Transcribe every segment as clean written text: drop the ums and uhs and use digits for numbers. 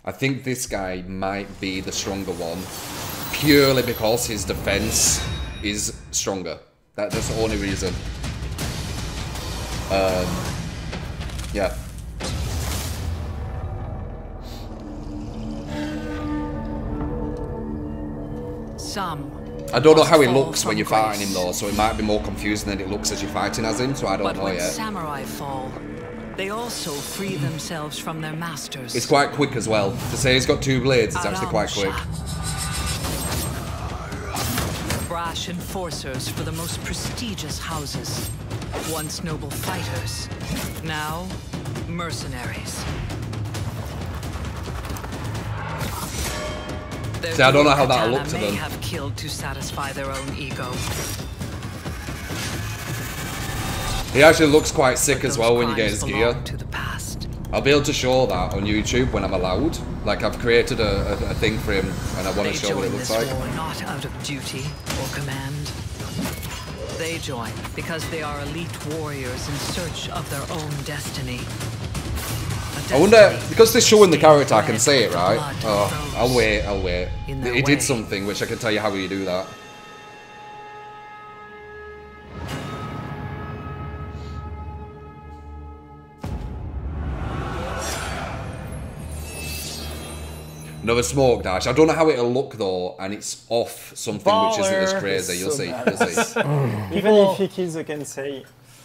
I think this guy might be the stronger one, purely because his defense is stronger. That's the only reason. Yeah. I don't know how he looks when you're fighting him though, so it might be more confusing than it looks as you're fighting as him, so I don't know yet. Samurai fall, they also free themselves from their masters. It's quite quick as well. To say he's got 2 blades, it's actually quite quick. Brash enforcers for the most prestigious houses. Once noble fighters, now mercenaries. See, I don't know how that'll look to them. Have killed to satisfy their own ego. He actually looks quite sick as well when you get his gear. To the past. I'll be able to show that on YouTube when I'm allowed. Like, I've created a thing for him and I want to show what it looks like. War not out of duty or command. They join because they are elite warriors in search of their own destiny. I wonder, because they're showing the character, I can say it, right? Oh, I'll wait. He did something, which I can tell you how you do that. Another smoke dash. I don't know how it'll look though, and it's off something which isn't as crazy. You'll see. You'll see. Even if he kills, I can say.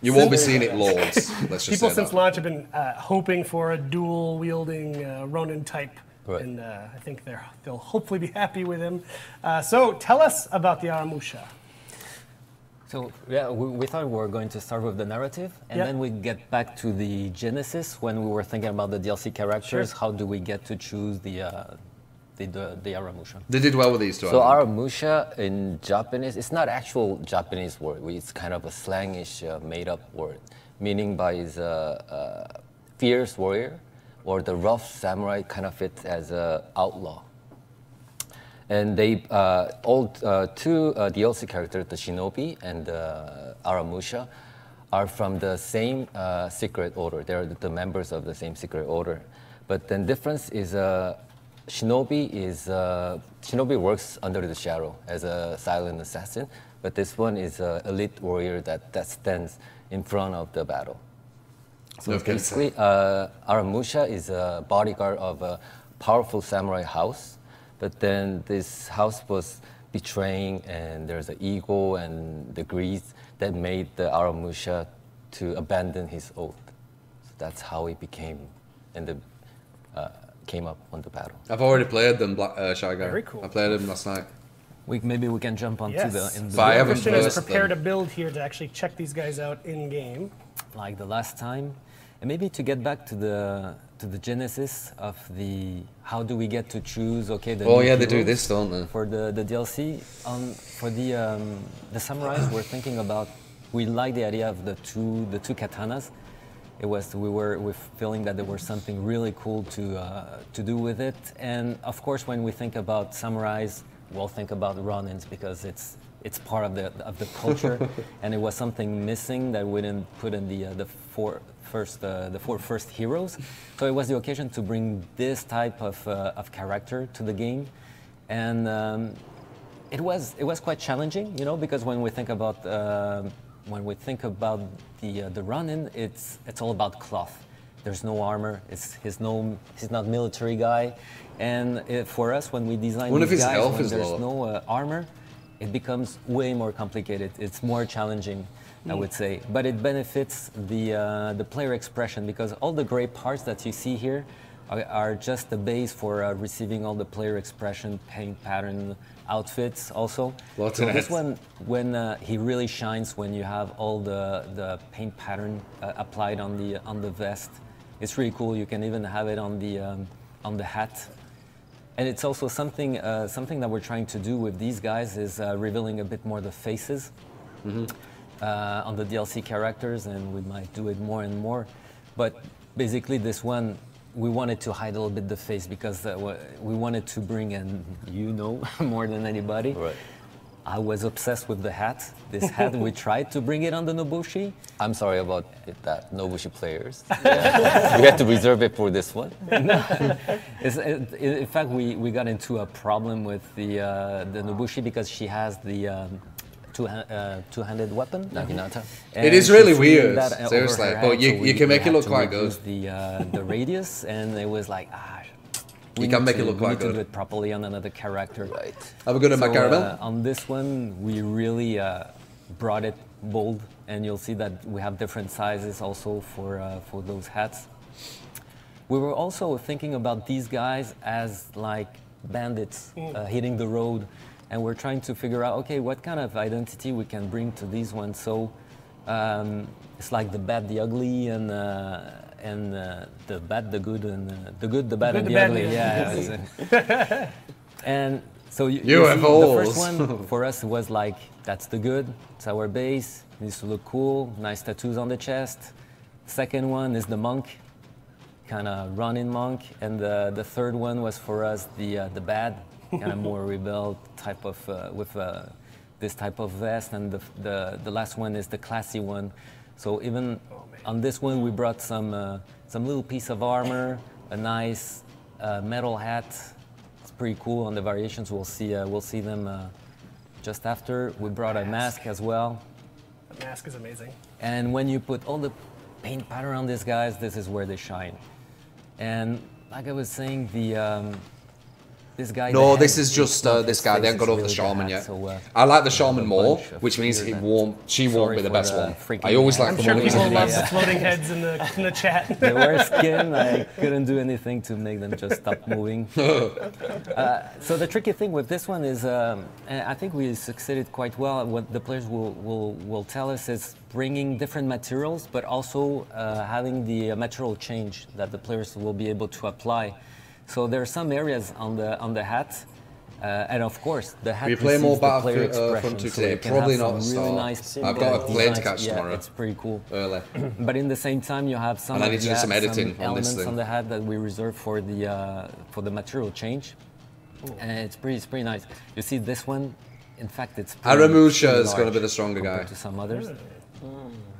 You won't be seeing it loads. Let's just People say since that. launch have been hoping for a dual-wielding Ronin type, right. And I think they'll hopefully be happy with him. So tell us about the ARAMUSHA. So yeah, we thought we were going to start with the narrative, and then we get back to the genesis when we were thinking about the DLC characters. Sure. How do we get to choose the ARAMUSHA? They did well with these two. So ARAMUSHA in Japanese, it's not actual Japanese word. It's kind of a slangish made-up word, meaning by is a fierce warrior, or the rough samurai kind of fits as a outlaw. And they all 2 DLC characters, the Shinobi and the ARAMUSHA, are from the same secret order. They're the members of the same secret order. But then difference is Shinobi works under the shadow as a silent assassin, but this one is an elite warrior that stands in front of the battle. So basically, ARAMUSHA is a bodyguard of a powerful samurai house. But then this house was betraying, and there's an ego and the greed that made the ARAMUSHA to abandon his oath. So that's how he became, and came up on the battle. I've already played them, Shy Guy. Very cool. I played them last night. Maybe we can jump onto the. Christian has prepared a build here to actually check these guys out in game. Like the last time, and maybe to get back to the genesis of the how do we get to choose the they do this, don't they? For the DLC for the samurais, we're thinking about, we like the idea of the two katanas. We were feeling that there was something really cool to do with it, and of course when we think about samurais, we'll think about Ronins because it's part of the culture, and it was something missing that we didn't put in the four first heroes. So it was the occasion to bring this type of character to the game, and it was quite challenging, because when we think about the Ronin, it's all about cloth. There's no armor. He's not military guy, and for us when we design these guys, when there's no armor, it becomes way more complicated. It's more challenging, I would say, but it benefits the player expression, because all the gray parts that you see here are just the base for receiving all the player expression, paint pattern, outfits also. So this one, when he really shines, when you have all the paint pattern applied on the vest. It's really cool. You can even have it on the hat. And it's also something that we're trying to do with these guys is revealing a bit more the faces on the DLC characters, and we might do it more and more. But basically this one, we wanted to hide a little bit the face because we wanted to bring in, more than anybody, I was obsessed with the hat. This hat, we tried to bring it on the Nobushi. I'm sorry about that, Nobushi players. Yeah. We had to reserve it for this one. In fact, we got into a problem with the Nobushi because she has the two-handed weapon, Naginata. It is really weird, seriously. But you can make it look quite good. The radius, and it was like, you can make it look quite good. We need to do it properly on another character. Right. Have a good at my caramel. On this one, we really brought it bold, and you'll see that we have different sizes also for those hats. We were also thinking about these guys as like bandits hitting the road, and we're trying to figure out, okay, what kind of identity we can bring to these ones. So it's like the bad, the ugly, and the bad, the good, and the good, the bad, and the ugly. Yeah. And so you see, the first one for us was like, that's the good, it's our base, it needs to look cool, nice tattoos on the chest. Second one is the monk, kind of running monk, and the third one was for us the bad, kind of more rebel type of with this type of vest, and the last one is the classy one. So even on this one, we brought some little piece of armor, a nice metal hat. It's pretty cool. On the variations, we'll see them just after. We brought a mask as well. The mask is amazing. And when you put all the paint pattern on these guys, this is where they shine. And like I was saying, this guy. No, this is just this guy. They haven't got over the shaman yet. So, I like the shaman more, which means she won't be the best one. I always like the one who's in the best. The floating heads in the chat. They wear skin. I couldn't do anything to make them just stop moving. So the tricky thing with this one is, and I think we succeeded quite well. What the players will tell us is bringing different materials, but also having the material change that the players will be able to apply. So there are some areas on the hat, and of course the hat. We play more Battlefront 2 today. Probably not really nice. I've got a plane to catch tomorrow. It's pretty cool. Early. But in the same time, you have some. And I need to do some editing some on this elements thing. on the hat that we reserve for the material change, and it's pretty nice. You see this one. In fact, it's ARAMUSHA is going to be the stronger guy to some others.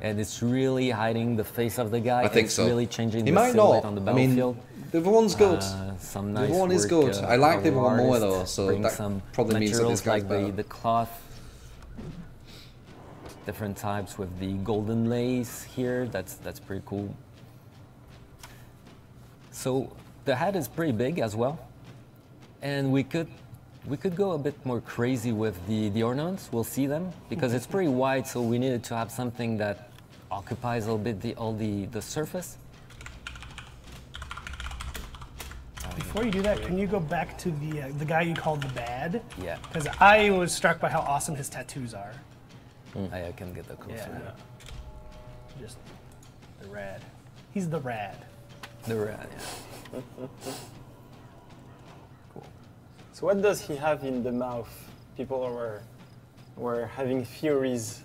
And it's really hiding the face of the guy. I think it's so. Really changing he the might silhouette not. on the battlefield. The other one's good. Some nice the other one is good. I like the other one more though, so that probably means that this guy's like better. the cloth, different types with the golden lace here. That's pretty cool. So the hat is pretty big as well, and we could go a bit more crazy with the ornaments. We'll see them because it's pretty wide, so we needed to have something that occupies a little bit all the surface. Before you do that, can you go back to the guy you called the bad? Yeah. Because I was struck by how awesome his tattoos are. I can get the closer. Yeah. Just the rad. He's the rad. The rad, yeah. Cool. So what does he have in the mouth? People were having theories.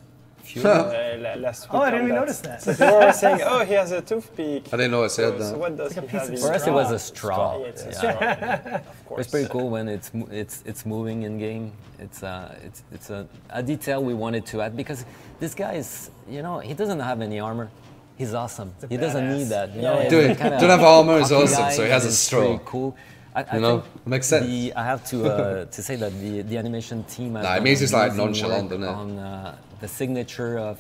Last week. Oh, I didn't even notice that. So people were saying, "Oh, he has a toothpick." I didn't know it said that. So what does he have? For us, it was a straw. Yeah, it's a straw. Of course. It's pretty cool when it's moving in game. It's a detail we wanted to add because this guy is, he doesn't have any armor. He's awesome. He doesn't need that. Don't have armor is awesome, so he has a straw. Pretty cool. I think makes sense. I have to say that the animation team. It means it's like nonchalant, doesn't it? On the signature of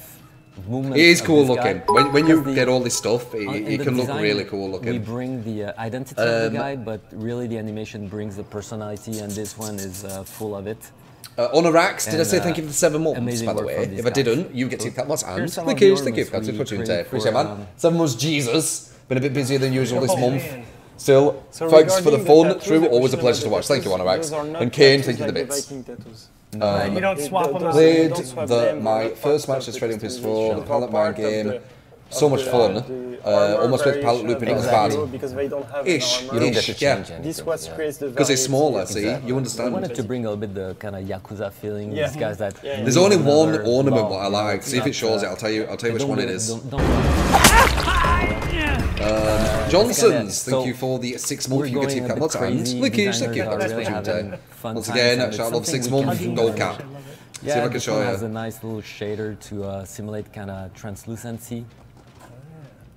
movement. He is cool looking. When you get all this stuff, he can look really cool looking. We bring the identity of the guy, but really the animation brings the personality, and this one is full of it. Honorax, did I say thank you for the 7 months, by the way? If I didn't, you get to cut what's and thank you for Fortune Day. Appreciate it, man. 7 months, Jesus. Been a bit busier than usual this month. Still, thanks for the fun, True, always a pleasure to watch. Thank you, Honorax. And Kane, thank you for the bits. You don't swap them. Played my first match as Trading PS4, the Palette Mine game. So much fun. Almost with palette looping, it was bad. Because they don't have Ish, you don't get to change anything. This what creates the because it's smaller, see? You understand? I wanted to bring a little bit the kind of Yakuza feeling. These guys that. There's only one ornament what I like. See if it shows it. I'll tell you which one it is. Johnson's, thank you for the 6 month you get to cut. What's hands? Lickage, thank you. That's Fortune Day. Once again, shout out love 6 month gold cap. Yeah, see if I can show you. It has a nice little shader to simulate kind of translucency.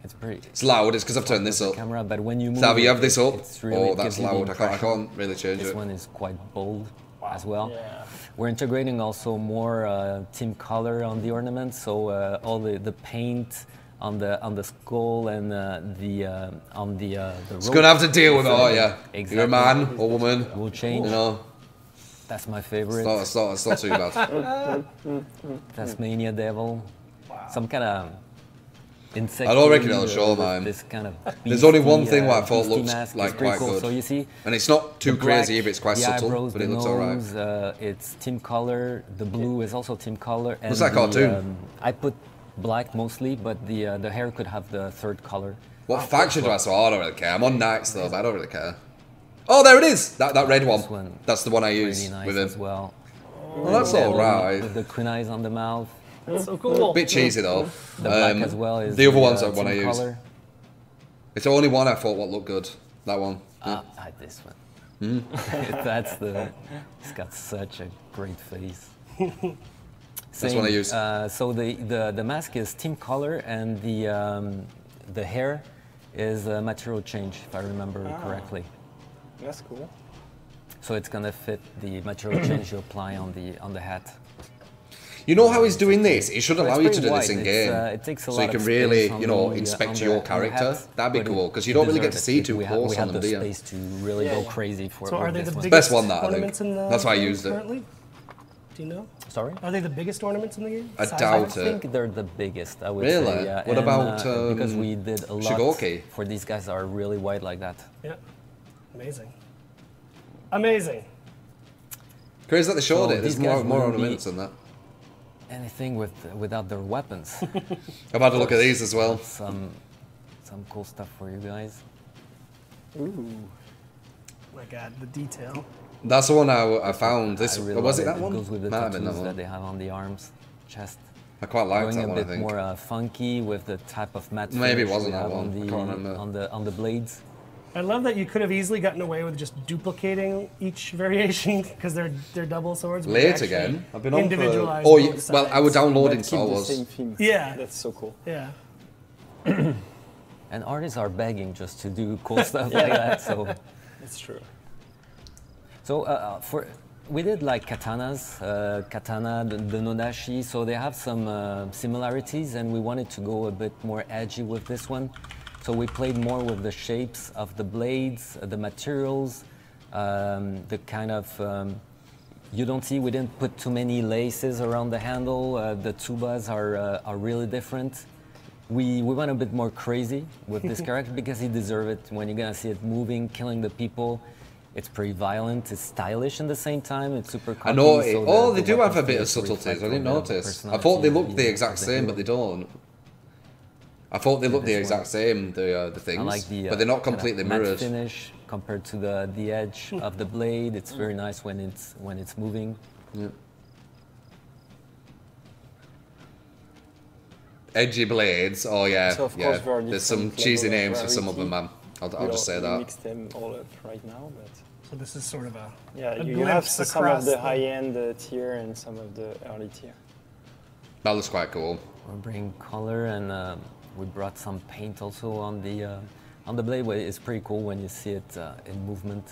It's pretty. It's loud. It's because I've turned this up. Camera, but when you move, Savvy, you have this up. Really, oh, that's loud. I can't really change it. This one is quite bold as well. Yeah. We're integrating also more team color on the ornaments, so all the paint on the skull and on the it's gonna have to deal with it, aren't you? Exactly. You're a man or woman. Will change. You know. That's my favorite. It's not too bad. Tasmania devil. Wow. Some kind of insect. I don't reckon it'll show, man. This kind of beastie, there's only one thing what I thought looks like quite cool. good. So you see, and it's not too crazy if it's quite subtle, eyebrows, but it looks alright. It's team color. The blue is also team color. And what's that cartoon? I put black mostly, but the hair could have the third color. What faction do I saw? I don't really care. I'm on Knights though, but I don't really care. Oh, there it is! That red one. That's the one I use nice with him. As well. Well, that's alright. With the queen eyes on the mouth. That's so cool. Bit cheesy though. The black as well is the other one's the one I use. Color. It's the only one I thought what looked good. That one. This one. That's the. It's got such a great face. That's one I use. So the mask is team color and the hair is a material change, if I remember correctly. That's cool. So it's gonna fit the material change you apply on the hat. You know how he's doing this? It should allow you to do this in game, it takes a so lot you can of really, space you know, on inspect the your character. hat, that'd be cool because you don't really get to see too close on them, do you? We had the space to really go crazy for. So are they the biggest best one that ornaments in the That's why I used currently? it. Do you know? Sorry? Are they the biggest ornaments in the game? I doubt it. I think they're the biggest, I would really? say. Yeah. What about because we did a lot Shigoki? for these guys that are really wide like that. Yeah. Amazing. Amazing. Crazy that they showed So it. There's these guys more wouldn't be ornaments than that. Anything without their weapons. I've had a look at these as well. Some cool stuff for you guys. Ooh. My God, the detail. That's the one I found. This really was it that It one? goes with the Might have been tattoos that they have on the arms, chest. I quite liked Going that one. I a bit think. more funky with the type of matte. Maybe it finish wasn't we that have one. on I can't remember. on the blades. I love that you could have easily gotten away with just duplicating each variation because they're double swords. but Late actually again. I've been on for. individualized Oh, both well, I was sides. downloading But Star keep the Wars. same theme. Yeah. That's so cool. Yeah. And artists are begging just to do cool stuff like that. So, It's true. so we did like katanas, katana, the nodashi. So they have some similarities, and we wanted to go a bit more edgy with this one. So we played more with the shapes of the blades, the materials, the kind of. You don't see, we didn't put too many laces around the handle. The tubas are really different. We went a bit more crazy with this character because he deserves it. When you're gonna see it moving, killing the people, it's pretty violent. It's stylish in the same time. It's super cool. I know. They do have a bit of subtleties. I didn't notice. I thought they looked the exact same, but they don't. I thought they looked the exact same, the things, like but they're not completely matte mirrored. finish compared to the edge of the blade. It's very nice when it's moving. Yeah. Edgy blades. Oh yeah, So of yeah. course There's some cheesy names for some of them, man. I'll just say that. Mix them all up right now, but So this is sort of a you have glimpse some of across the high-end tier and some of the early tier. That looks quite cool. We're bringing color and we brought some paint also on the blade. It's pretty cool when you see it in movement.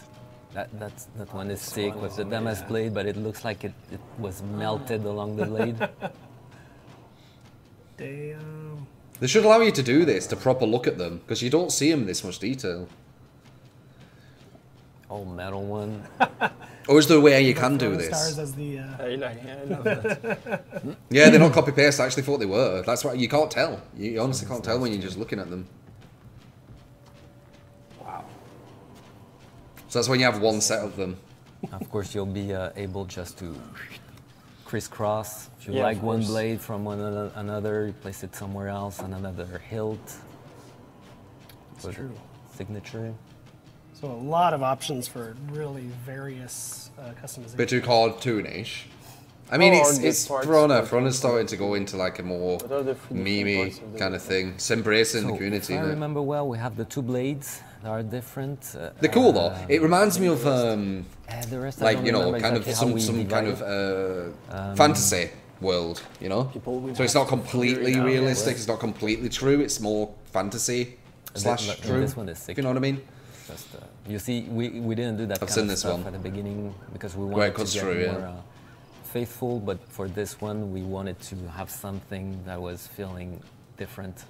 That one is sick with the damask blade, but it looks like it was melted along the blade. damn. They should allow you to do this, to proper look at them, because you don't see them in this much detail. Oh, metal one. Or is there a way you can do Stars this? as the, I love that. Yeah, they're not copy paste. I actually thought they were. That's why you can't tell. You honestly can't tell when you're just looking at them. Wow. So that's when you have one set of them. Of course, you'll be able just to crisscross. If you Yeah, like of one course. blade from another, you place it somewhere else on another hilt. It's true. Signature. So a lot of options for really various customization. Bit too cartoonish. I mean, Oh, it's this part's Frona's starting to go into like a more What are the different parts memey of the kind of thing. It's embracing the So community. if I innit? remember well, we have the two blades. They are different. They're cool though. It reminds me of the rest like you know, kind exactly of some kind of fantasy world, you know. So it's not completely realistic. It's not completely true. It's more fantasy / true. This one is sick. If you know what I mean? Just, you see, we didn't do that kind of stuff at the beginning because we wanted to get more faithful. But for this one, we wanted to have something that was feeling different.